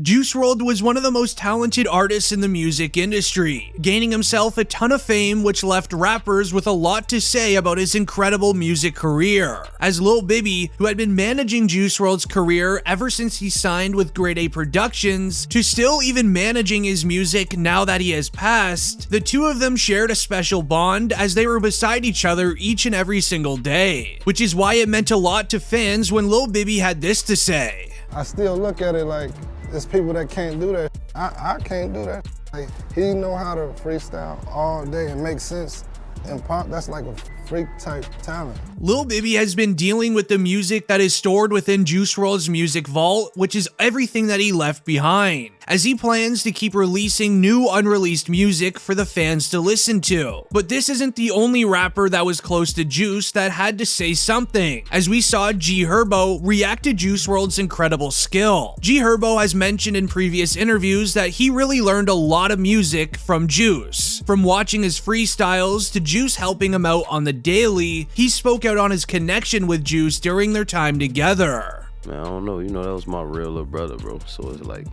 Juice WRLD was one of the most talented artists in the music industry, gaining himself a ton of fame which left rappers with a lot to say about his incredible music career. As Lil Bibby, who had been managing Juice WRLD's career ever since he signed with Grade A Productions, to still even managing his music now that he has passed, the two of them shared a special bond as they were beside each other each and every single day, which is why it meant a lot to fans when Lil Bibby had this to say. I still look at it like there's people that can't do that. I can't do that. Like, he know how to freestyle all day and make sense. And pop, that's like a freak type talent. Lil Bibby has been dealing with the music that is stored within Juice WRLD's music vault, which is everything that he left behind, as he plans to keep releasing new unreleased music for the fans to listen to. But this isn't the only rapper that was close to Juice that had to say something, as we saw Herbo react to Juice WRLD's incredible skill. Herbo has mentioned in previous interviews that he really learned a lot of music from Juice. From watching his freestyles to Juice helping him out on the daily, he spoke out on his connection with Juice during their time together. Man, I don't know, that was my real little brother, bro. So it's like,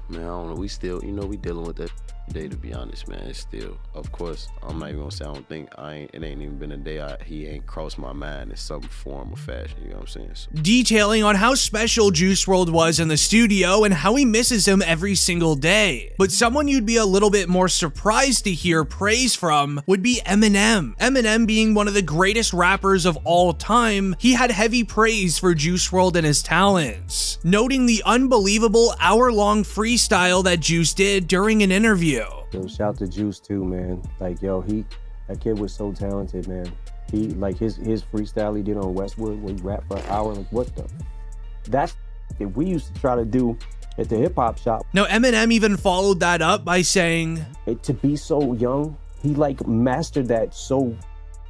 man, I don't know, we still, we dealing with that day, to be honest, man. It's still, of course, I'm not even gonna say I don't think, it ain't even been a day he ain't crossed my mind in some form or fashion, you know what I'm saying? So. Detailing on how special Juice WRLD was in the studio and how he misses him every single day. But someone you'd be a little bit more surprised to hear praise from would be Eminem. Eminem being one of the greatest rappers of all time, he had heavy praise for Juice WRLD and his talents, noting the unbelievable hour-long freestyle that Juice did during an interview. Yo, shout to Juice too, man. Like, yo, that kid was so talented, man. He, like, his freestyle he did on Westwood, where he rapped for an hour, like, what the? That's what we used to try to do at the hip hop shop. Now, Eminem even followed that up by saying, to be so young, he, like, mastered that so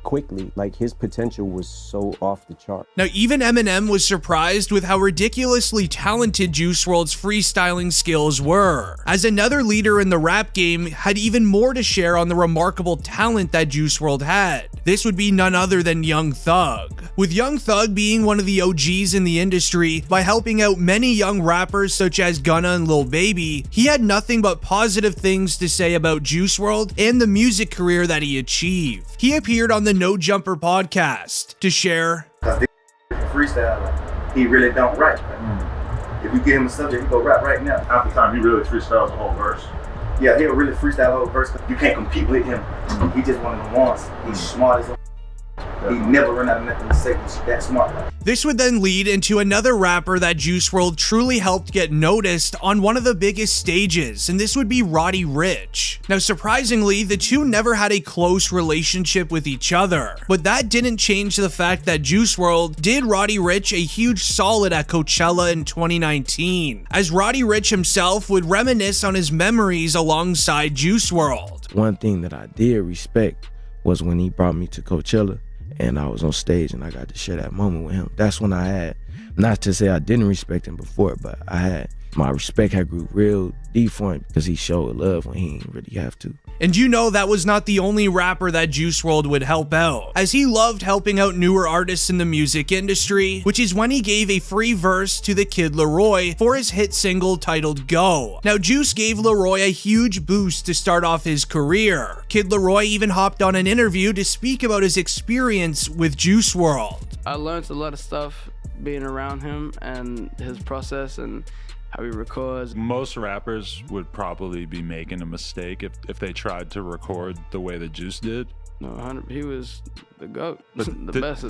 quickly. Like, his potential was so off the chart. Now, even Eminem was surprised with how ridiculously talented Juice WRLD's freestyling skills were, as another leader in the rap game had even more to share on the remarkable talent that Juice WRLD had. This would be none other than Young Thug, with Young Thug being one of the OGs in the industry by helping out many young rappers such as Gunna and Lil Baby. He had nothing but positive things to say about Juice WRLD and the music career that he achieved. He appeared on the No Jumper podcast to share, "Cause this freestyle, he really don't write. If you give him a subject, he go rap right now. Half the time he really freestyles the whole verse. Yeah, he'll really freestyle the whole verse. You can't compete with him. He just one of the ones. He's smart as a he never run out of nothing to say. He's that smart. This would then lead into another rapper that Juice WRLD truly helped get noticed on one of the biggest stages, and this would be Roddy Ricch. Now, surprisingly, the two never had a close relationship with each other, but that didn't change the fact that Juice WRLD did Roddy Ricch a huge solid at Coachella in 2019, as Roddy Ricch himself would reminisce on his memories alongside Juice WRLD. One thing that I did respect was when he brought me to Coachella and I was on stage and I got to share that moment with him. That's when I had, not to say I didn't respect him before, but my respect had grew real deep for him because he showed love when he didn't really have to. And that was not the only rapper that Juice WRLD would help out, as he loved helping out newer artists in the music industry, which is when he gave a free verse to the kid Laroi for his hit single titled Go. Now, Juice gave Laroi a huge boost to start off his career. Kid Laroi even hopped on an interview to speak about his experience with Juice WRLD. I learned a lot of stuff being around him and his process and how he records. Most rappers would probably be making a mistake if they tried to record the way that Juice did. No, he was the GOAT, the best.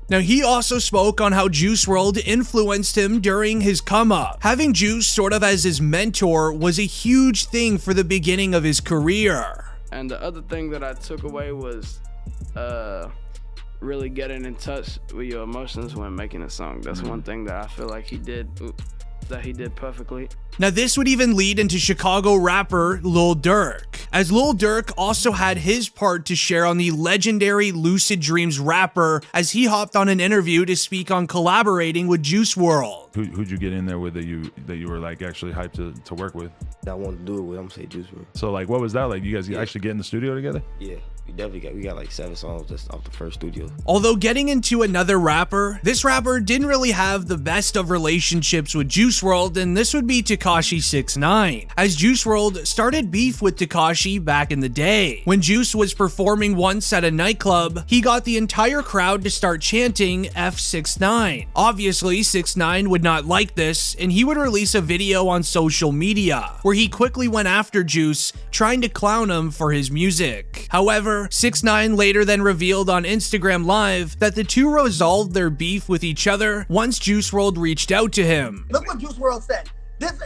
Now, he also spoke on how Juice WRLD influenced him during his come-up. Having Juice sort of as his mentor was a huge thing for the beginning of his career. And the other thing that I took away was really getting in touch with your emotions when making a song. That's one thing that I feel like he did perfectly. Now, this would even lead into Chicago rapper Lil Durk, as Lil Durk also had his part to share on the legendary Lucid Dreams rapper, as he hopped on an interview to speak on collaborating with Juice WRLD. Who'd you get in there with that you were like actually hyped to work with? I wanted to do it with, I'm gonna say Juice WRLD. So like, what was that like? You guys actually get in the studio together? Yeah, we got like 7 songs just off the first studio. Although getting into another rapper, this rapper didn't really have the best of relationships with Juice WRLD, and this would be Tekashi 6ix9ine, as Juice WRLD started beef with Tekashi back in the day. When Juice was performing once at a nightclub, he got the entire crowd to start chanting F6ix9ine. Obviously, 6ix9ine would not like this, and he would release a video on social media where he quickly went after Juice, trying to clown him for his music. However, 6ix9ine later then revealed on Instagram Live that the two resolved their beef with each other once Juice WRLD reached out to him. Look what Juice WRLD said. This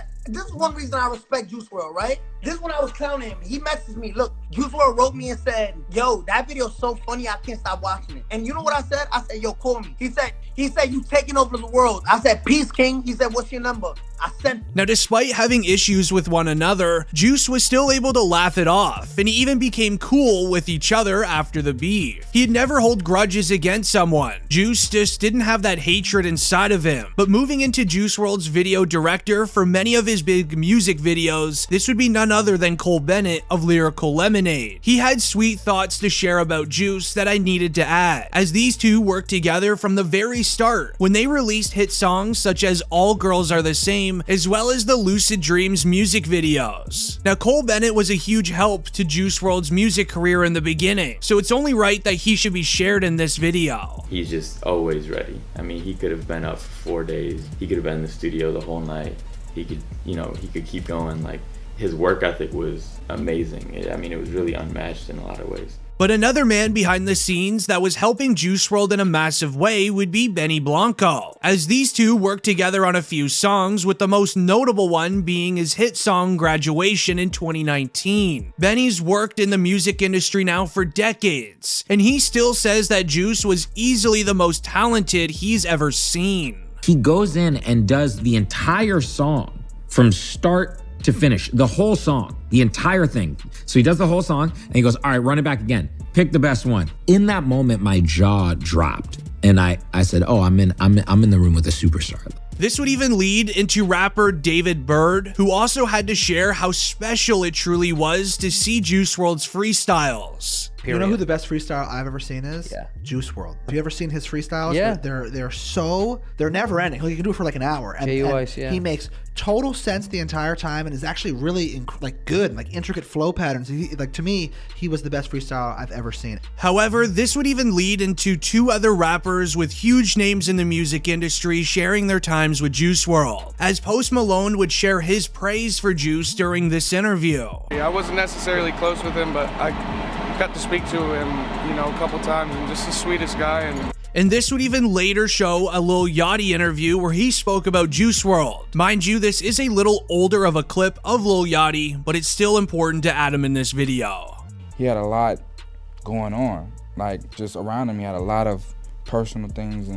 is one reason I respect Juice WRLD, right? This is when I was clowning him. He messaged me. Look, Juice WRLD wrote me and said, yo, that video's so funny, I can't stop watching it. And you know what I said? I said, yo, call me. He said, you taking over the world. I said, peace, king. He said, what's your number? I sent. Now, despite having issues with one another, Juice was still able to laugh it off, and he even became cool with each other after the beef. He'd never hold grudges against someone. Juice just didn't have that hatred inside of him. But moving into Juice WRLD's video director for many of his big music videos, this would be none other than Cole Bennett of Lyrical Lemonade. He had sweet thoughts to share about Juice that I needed to add, as these two worked together from the very start when they released hit songs such as All Girls Are the Same, as well as the Lucid Dreams music videos. Now, Cole Bennett was a huge help to Juice WRLD's music career in the beginning, so it's only right that he should be shared in this video. He's just always ready. I mean, he could have been up for 4 days. He could have been in the studio the whole night. He could, he could keep going. Like, his work ethic was amazing. I mean, it was really unmatched in a lot of ways. But another man behind the scenes that was helping Juice WRLD in a massive way would be Benny Blanco, as these two worked together on a few songs, with the most notable one being his hit song Graduation in 2019. Benny's worked in the music industry now for decades, and he still says that Juice was easily the most talented he's ever seen. He goes in and does the entire song from start to finish, the whole song, the entire thing. So he does the whole song and he goes, all right, run it back again. Pick the best one. In that moment, my jaw dropped and I said, oh, I'm in the room with a superstar. This would even lead into rapper David Byrd, who also had to share how special it truly was to see Juice WRLD's freestyles. Period. You know who the best freestyle I've ever seen is? Yeah. Juice WRLD. Have you ever seen his freestyles? Yeah. They're never ending. He can do it for like an hour. And yeah. He makes total sense the entire time and is actually really good, like intricate flow patterns. To me, he was the best freestyle I've ever seen. However, this would even lead into two other rappers with huge names in the music industry sharing their times with Juice WRLD, as Post Malone would share his praise for Juice during this interview. I wasn't necessarily close with him, but I got to speak to him, a couple times, and just the sweetest guy. And this would even later show a Lil Yachty interview where he spoke about Juice WRLD. Mind you, this is a little older of a clip of Lil Yachty, but it's still important to add him in this video. He had a lot going on, like just around him. He had a lot of personal things,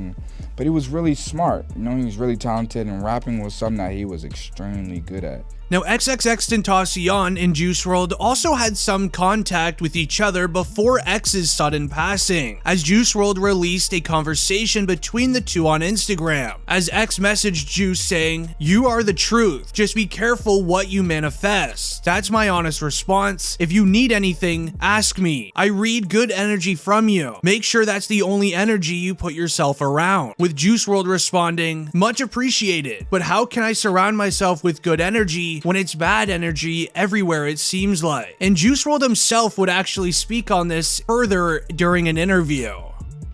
but he was really smart. He was really talented, and rapping was something that he was extremely good at. Now, XXXTentacion and Juice WRLD also had some contact with each other before X's sudden passing, as Juice WRLD released a conversation between the two on Instagram, as X messaged Juice saying, "You are the truth, just be careful what you manifest. That's my honest response. If you need anything, ask me. I read good energy from you. Make sure that's the only energy you put yourself around." With Juice WRLD responding, "Much appreciated, but how can I surround myself with good energy when it's bad energy everywhere, it seems like?" And Juice WRLD himself would actually speak on this further during an interview.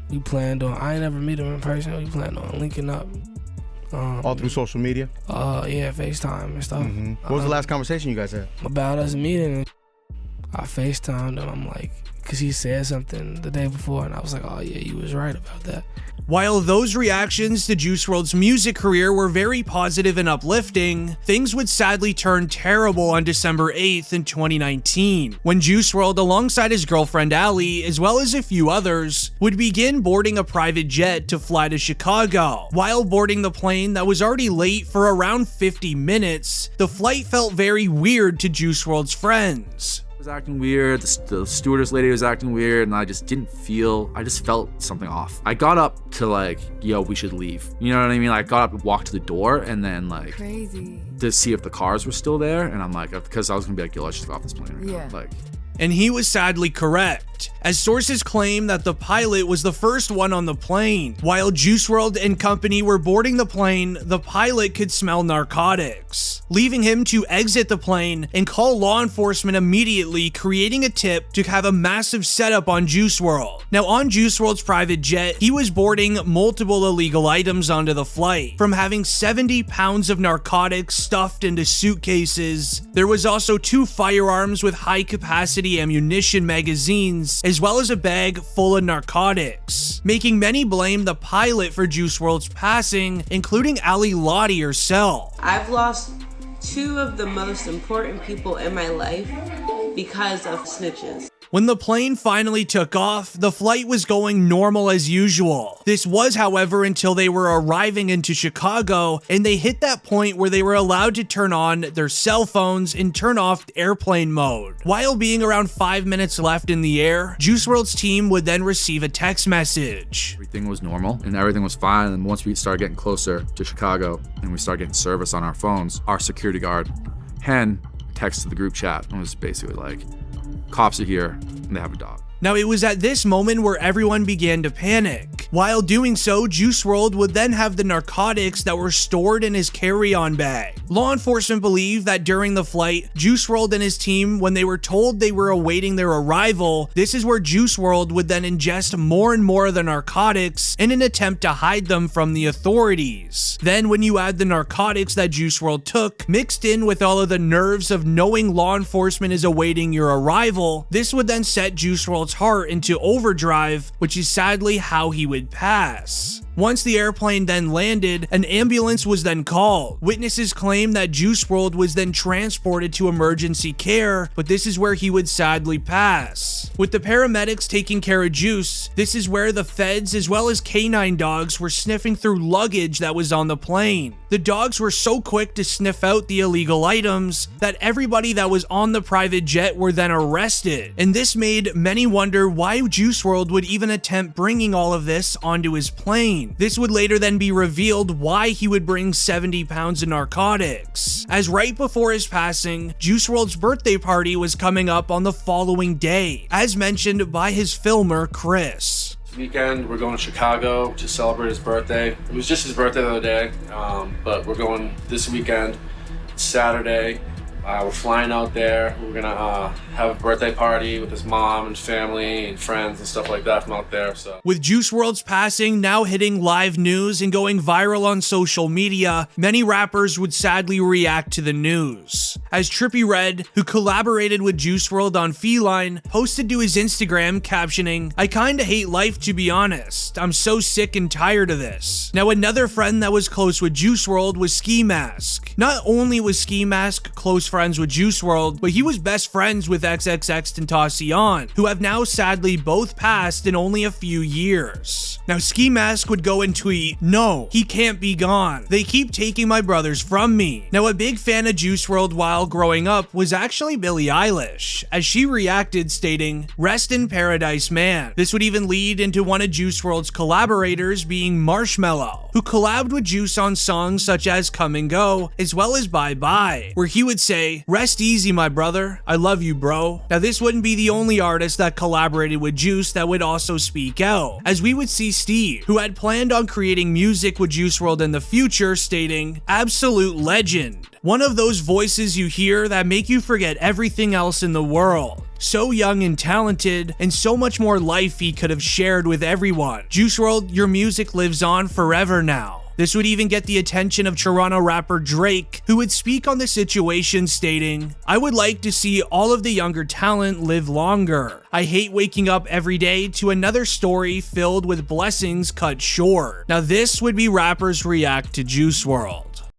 We planned on, I ain't never meet him in person, we planned on linking up. All through social media? Yeah, FaceTime and stuff. What was the last conversation you guys had? About us meeting. I FaceTimed him, I'm like, because he said something the day before, and I was like, oh yeah, you was right about that. While those reactions to Juice WRLD's music career were very positive and uplifting, things would sadly turn terrible on December 8th in 2019, when Juice WRLD, alongside his girlfriend Allie, as well as a few others, would begin boarding a private jet to fly to Chicago. While boarding the plane that was already late for around 50 minutes, the flight felt very weird to Juice WRLD's friends. was acting weird, the stewardess lady was acting weird, and I just felt something off. I got up to like, yo, we should leave. You know what I mean? I got up and walked to the door and then like Crazy. to see if the cars were still there, and I'm like, because I was gonna be like, yo, let's just go off this plane right now. Like, and he was sadly correct, as sources claim that the pilot was the first one on the plane. While Juice WRLD and company were boarding the plane, the pilot could smell narcotics, leaving him to exit the plane and call law enforcement immediately, creating a tip to have a massive setup on Juice WRLD. Now, on Juice WRLD's private jet, he was boarding multiple illegal items onto the flight, from having 70 pounds of narcotics stuffed into suitcases. There was also 2 firearms with high-capacity ammunition magazines, as well as a bag full of narcotics, making many blame the pilot for Juice WRLD's passing, including Ali Lottie herself. I've lost 2 of the most important people in my life because of snitches. When the plane finally took off, the flight was going normal as usual. This was, however, until they were arriving into Chicago and they hit that point where they were allowed to turn on their cell phones and turn off airplane mode. While being around 5 minutes left in the air, Juice WRLD's team would then receive a text message. everything was normal and everything was fine. And once we started getting closer to Chicago and we started getting service on our phones, our security guard, Hen, texted the group chat and was basically like, cops are here and they have a dog. Now, it was at this moment where everyone began to panic. While doing so, Juice WRLD would then have the narcotics that were stored in his carry-on bag. Law enforcement believe that during the flight, Juice WRLD and his team, when they were told they were awaiting their arrival, this is where Juice WRLD would then ingest more and more of the narcotics in an attempt to hide them from the authorities. Then, when you add the narcotics that Juice WRLD took, mixed in with all of the nerves of knowing law enforcement is awaiting your arrival, this would then set Juice WRLD's heart into overdrive, which is sadly how he would pass. Once the airplane then landed, an ambulance was then called. Witnesses claim that Juice WRLD was then transported to emergency care, but this is where he would sadly pass. With the paramedics taking care of Juice, this is where the feds as well as canine dogs were sniffing through luggage that was on the plane. The dogs were so quick to sniff out the illegal items that everybody that was on the private jet were then arrested, and this made many wonder why Juice WRLD would even attempt bringing all of this onto his plane. This would later then be revealed why he would bring 70 pounds of narcotics, as right before his passing, Juice WRLD's birthday party was coming up on the following day, as mentioned by his filmer, Chris. This weekend, we're going to Chicago to celebrate his birthday. It was just his birthday the other day, but we're going this weekend, Saturday. We're flying out there. We're gonna have a birthday party with his mom and family and friends and stuff like that from out there. So, with Juice WRLD's passing now hitting live news and going viral on social media, many rappers would sadly react to the news. As Trippie Redd, who collaborated with Juice WRLD on Feline, posted to his Instagram captioning, "I kinda hate life, to be honest. I'm so sick and tired of this." Now, another friend that was close with Juice WRLD was Ski Mask. Not only was Ski Mask close friends with Juice WRLD, but he was best friends with XXXTentacion, who have now sadly both passed in only a few years. Now, Ski Mask would go and tweet, "No, he can't be gone. They keep taking my brothers from me." Now, a big fan of Juice WRLD while growing up was actually Billie Eilish, as she reacted stating, "Rest in paradise, man." This would even lead into one of Juice WRLD's collaborators being Marshmello, who collabed with Juice on songs such as Come and Go, as well as Bye Bye, where he would say, "Rest easy, my brother. I love you, bro." Now, this wouldn't be the only artist that collaborated with Juice that would also speak out, as we would see Steve, who had planned on creating music with Juice WRLD in the future, stating, "Absolute legend. One of those voices you hear that make you forget everything else in the world. So young and talented, and so much more life he could have shared with everyone. Juice WRLD, your music lives on forever now." This would even get the attention of Toronto rapper Drake, who would speak on the situation stating, "I would like to see all of the younger talent live longer. I hate waking up every day to another story filled with blessings cut short." Now, this would be rappers react to Juice WRLD.